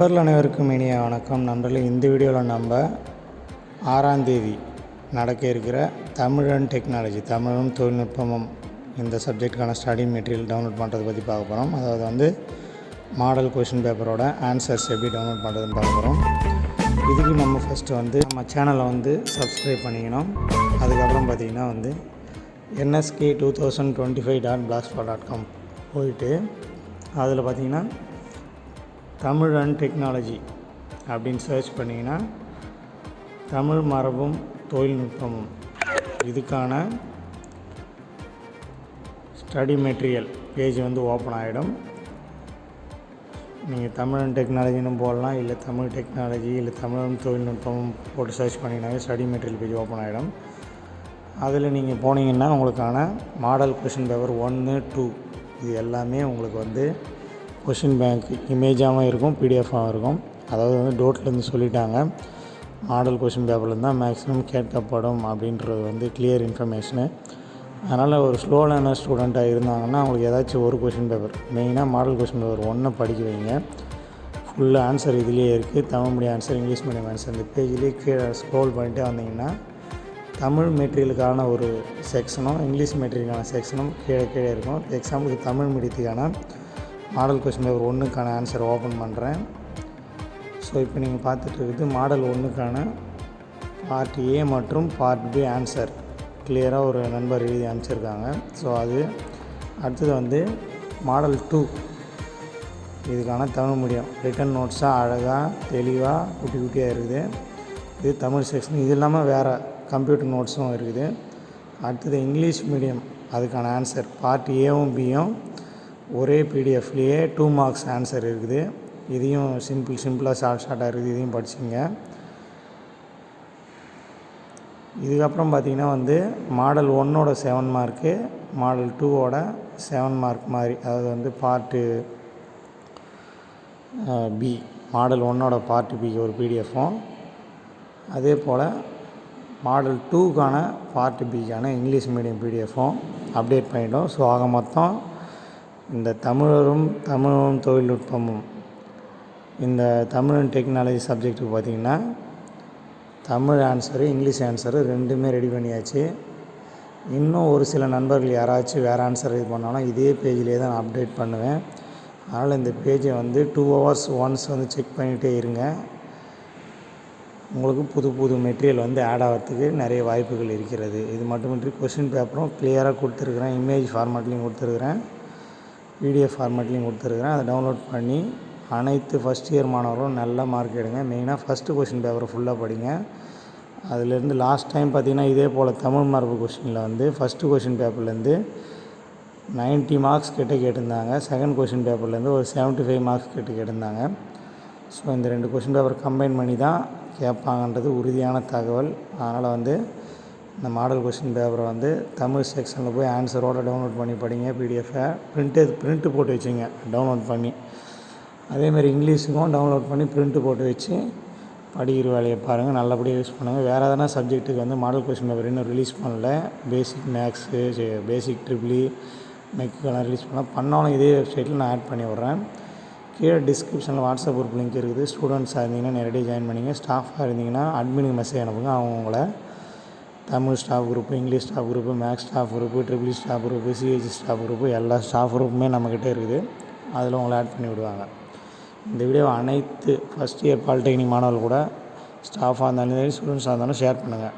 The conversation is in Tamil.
நண்பர்கள் அனைவருக்கும் இனிய வணக்கம். நண்பர்களே, இந்த வீடியோவில் நம்ம 6ஆம் தேதி நடக்க இருக்கிற தமிழ் அண்ட் டெக்னாலஜி, தமிழும் தொழில்நுட்பமும் இந்த சப்ஜெக்டுக்கான ஸ்டடி மெட்டீரியல் டவுன்லோட் பண்ணுறதை பற்றி பார்க்க போகிறோம். அதாவது மாடல் கொஷின் பேப்பரோட ஆன்சர்ஸ் எப்படி டவுன்லோட் பண்ணுறதுன்னு பார்க்க போகிறோம். இதுக்கு நம்ம ஃபஸ்ட்டு நம்ம சேனலை சப்ஸ்கிரைப் பண்ணிக்கணும். அதுக்கப்புறம் பார்த்திங்கன்னா nsk2025.blogspot.com போயிட்டு அதில் பார்த்திங்கன்னா தமிழ் அண்ட் டெக்னாலஜி அப்படின்னு சர்ச் பண்ணிங்கன்னா தமிழ் மரபும் தொழில்நுட்பமும் இதுக்கான ஸ்டடி மெட்டீரியல் பேஜ் ஓப்பன் ஆகிடும். நீங்கள் தமிழ் அண்ட் டெக்னாலஜின்னு போடலாம், இல்லை தமிழ் டெக்னாலஜி இல்லை தமிழ் தொழில்நுட்பமும் போட்டு சர்ச் பண்ணிங்கனாவே ஸ்டடி மெட்டீரியல் பேஜ் ஓப்பன் ஆகிடும். அதில் நீங்கள் போனீங்கன்னா உங்களுக்கான மாடல் கொஷின் பேப்பர் 1, 2 இது எல்லாமே உங்களுக்கு கொஷின் பேங்க் இமேஜாகவும் இருக்கும், பிடிஎஃபாகவும் இருக்கும். அதாவது டோட்லேருந்து சொல்லிட்டாங்க, மாடல் கொஷின் பேப்பர்லேருந்து தான் மேக்ஸிமம் கேட்கப்படும் அப்படின்றது கிளியர் இன்ஃபர்மேஷனு. அதனால் ஒரு ஸ்லோ லேர்னர் ஸ்டூடெண்ட்டாக இருந்தாங்கன்னா அவங்களுக்கு ஏதாச்சும் ஒரு கொஷின் பேப்பர், மெயினாக மாடல் கொஷின் பேப்பர் 1 படிக்க வைங்க. ஃபுல் ஆன்சர் இதுலேயே இருக்குது. Tamil medium answer, English medium answer. இந்த பேஜ்லேயே கீழே ஸ்க்ரோல் பண்ணிட்டு வந்தீங்கன்னா தமிழ் மெட்டீரியலுக்கான ஒரு செக்ஷனும் இங்கிலீஷ் மெட்டீரியலுக்கான செக்ஷனும் கீழே இருக்கும். எக்ஸாம்பிளுக்கு தமிழ் மீடியத்துக்கான மாடல் கொஷின் பேப்பர் 1க்கான ஆன்சர் ஓப்பன் பண்ணுறேன். ஸோ இப்போ நீங்கள் பார்த்துட்டு மாடல் 1க்கான பார்ட் ஏ மற்றும் பார்ட் பி ஆன்சர் கிளியராக ஒரு நண்பர் எழுதி அனுப்பிச்சிருக்காங்க. ஸோ அது அடுத்தது மாடல் 2 இதுக்கான தமிழ் மீடியம் ரிட்டன் நோட்ஸாக அழகாக தெளிவாக குட்டி குட்டியாக இருக்குது. இது தமிழ் செக்ஷன். இது இல்லாமல் வேறு கம்ப்யூட்டர் நோட்ஸும் இருக்குது. அடுத்தது இங்கிலீஷ் மீடியம் அதுக்கான ஆன்சர் பார்ட் ஏவும் பியும் ஒரே பிடிஎஃப்லேயே 2 மார்க்ஸ் ஆன்சர் இருக்குது. இதையும் சிம்பிளாக ஷார்ட்டாக இருக்குது. இதையும் படிச்சுங்க. இதுக்கப்புறம் பார்த்திங்கன்னா மாடல் 1ஓட 7 மார்க்கு, மாடல் 2ஓட 7 மார்க் மாதிரி, அதாவது பார்ட்டு பி, மாடல் 1ஓட பார்ட்டு பிக்கு ஒரு பிடிஎஃப்பும், அதே போல் மாடல் 2க்கான பார்ட்டு பிக்கான இங்கிலீஷ் மீடியம் பிடிஎஃப்பும் அப்டேட் பண்ணிட்டோம். ஸோ ஆக மொத்தம் இந்த தமிழும் தொழில்நுட்பமும் இந்த தமிழ் அண்ட் டெக்னாலஜி சப்ஜெக்ட்டுக்கு பார்த்திங்கன்னா தமிழ் ஆன்சரு இங்கிலீஷ் ஆன்சரு ரெண்டுமே ரெடி பண்ணியாச்சு. இன்னும் ஒரு சில நண்பர்கள் யாராச்சும் வேறு ஆன்சர் இது பண்ணாலும் இதே பேஜிலே தான் நான் அப்டேட் பண்ணுவேன். அதனால் இந்த பேஜை 2 hours ஒன்ஸ் செக் பண்ணிகிட்டே இருங்க. உங்களுக்கு புது மெட்டீரியல் ஆட் ஆகிறதுக்கு நிறைய வாய்ப்புகள் இருக்கிறது. இது மட்டுமின்றி கொஷின் பேப்பரும் கிளியராக கொடுத்துருக்குறேன். இமேஜ் ஃபார்மேட்லேயும் கொடுத்துருக்குறேன், பிடிஎஃப் ஃபார்மேட்லேயும் கொடுத்துருக்குறேன். அதை டவுன்லோட் பண்ணி அனைத்து ஃபஸ்ட் இயர் மாணவர்களும் நல்ல மார்க் எடுங்க. மெயினாக ஃபஸ்ட்டு கொஷின் பேப்பரை ஃபுல்லாக படிங்க. அதிலேருந்து லாஸ்ட் டைம் பார்த்திங்கன்னா இதே போல் தமிழ் மரபு கொஷினில் ஃபஸ்ட்டு கொஷின் பேப்பர்லேருந்து 90 மார்க்ஸ் கிட்ட கேட்டிருந்தாங்க. செகண்ட் கொஷின் பேப்பர்லேருந்து ஒரு 75 மார்க்ஸ் கிட்ட கேட்டிருந்தாங்க. ஸோ இந்த 2 கொஷின் பேப்பர் கம்பைன் பண்ணி தான் கேட்பாங்கன்றது உறுதியான தகவல். அதனால் இந்த மாடல் கொஷின் பேப்பரை தமிழ் செக்ஷனில் போய் ஆன்சரோடு டவுன்லோட் பண்ணி படிங்க. பிடிஎஃபை பிரிண்ட்டு போட்டு வச்சுங்க டவுன்லோட் பண்ணி. அதேமாதிரி இங்கிலீஷுக்கும் டவுன்லோட் பண்ணி பிரிண்ட்டு போட்டு வச்சு படிக்கிற வேலையை பாருங்கள். நல்லபடியாக யூஸ் பண்ணுங்கள். வேறு எதனா சப்ஜெக்ட்டுக்கு மாடல் கொஷின் பேப்பர் இன்னும் ரிலீஸ் பண்ணல. பேசிக் மேக்ஸு, பேசிக் ட்ரிபிளி, மெக்குக்கெல்லாம் ரிலீஸ் பண்ணாலும் இதே வெப்சைட்டில் நான் ஆட் பண்ணி விட்றேன். கீழே டிஸ்கிரிப்ஷனில் வாட்ஸ்அப் குரூப் லிங்க் இருக்குது. ஸ்டூடெண்ட்ஸாக இருந்தீங்கன்னா நேரடியாக ஜாயின் பண்ணிங்க. ஸ்டாஃபாக இருந்தீங்கன்னா அட்மினுக்கு மெசேஜ் அனுப்புங்க. அவங்கள Tamil staff group, English staff group, maths staff group, triple staff group, CH staff group, எல்லா ஸ்டாஃப் குரூப்புமே நம்மக்கிட்ட இருக்குது. அதில் உங்களை ஆட் பண்ணி விடுவாங்க. இந்த வீடியோவை அனைத்து ஃபஸ்ட் இயர் பாலிடெக்னிக் மாணவர்கள் கூட ஸ்டாஃபாக இருந்தாலும் சரி, ஸ்டூடெண்ட்ஸாக இருந்தாலும் ஷேர் பண்ணுங்கள்.